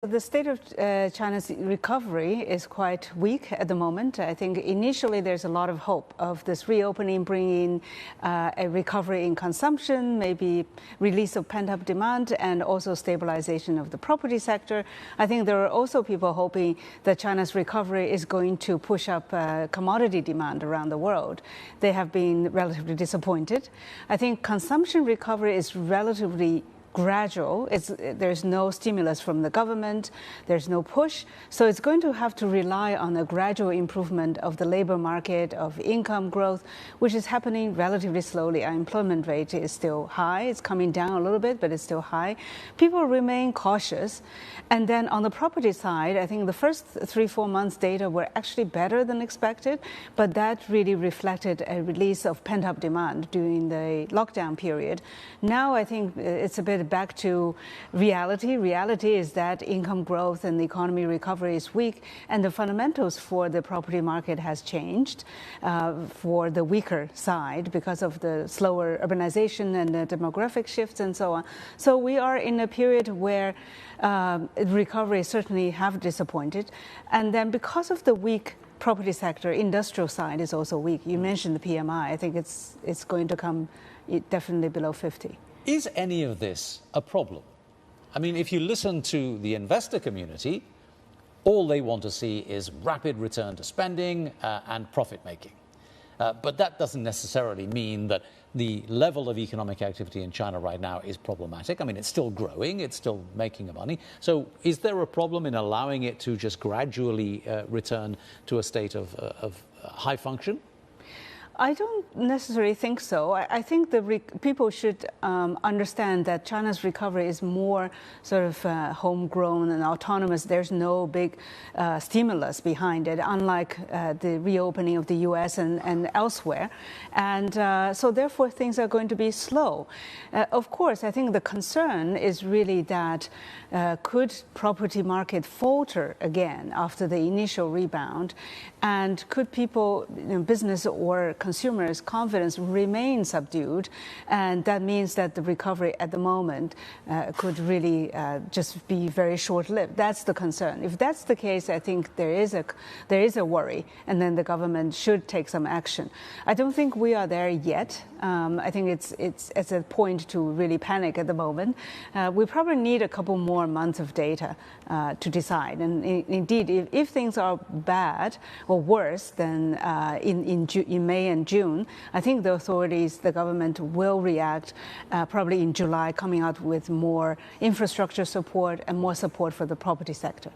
The state of China's recovery is quite weak at the moment. I think initially there's a lot of hope of this reopening bringing a recovery in consumption, maybe release of pent-up demand, and also stabilization of the property sector. I think there are also people hoping that China's recovery is going to push up commodity demand around the world. They have been relatively disappointed. I think consumption recovery is relatively gradual. There's no stimulus from the government, there's no push, so it's going to have to rely on a gradual improvement of the labor market, of income growth, which is happening relatively slowly. Our employment rate is still high. It's coming down a little bit, but it's still high. People remain cautious. And then on the property side, I think the first 3-4 months data were actually better than expected, but that really reflected a release of pent-up demand during the lockdown period. Now I think it's a bit back to reality. Reality is that income growth and the economy recovery is weak, and the fundamentals for the property market has changed for the weaker side because of the slower urbanization and the demographic shifts and so on. So we are in a period where recovery certainly have disappointed, and then because of the weak property sector, industrial side is also weak. You mentioned the PMI. I think it's going to come definitely below 50. Is any of this a problem? I mean, if you listen to the investor community, all they want to see is rapid return to spending and profit making. But that doesn't necessarily mean that the level of economic activity in China right now is problematic. I mean, it's still growing, it's still making money. So is there a problem in allowing it to just gradually return to a state of high function? I don't necessarily think so. I think people should understand that China's recovery is more sort of homegrown and autonomous. There's no big stimulus behind it, unlike the reopening of the US and elsewhere. And so therefore things are going to be slow. Of course, I think the concern is really that could property market falter again after the initial rebound? And could people, business or consumers' confidence remain subdued, and that means that the recovery at the moment could really just be very short-lived. That's the concern. If that's the case, I think there is a worry, and then the government should take some action. I don't think we are there yet. I think it's a point to really panic at the moment. We probably need a couple more months of data to decide. And indeed, if things are bad or worse than in May and June, I think the authorities, the government will react probably in July, coming out with more infrastructure support and more support for the property sector.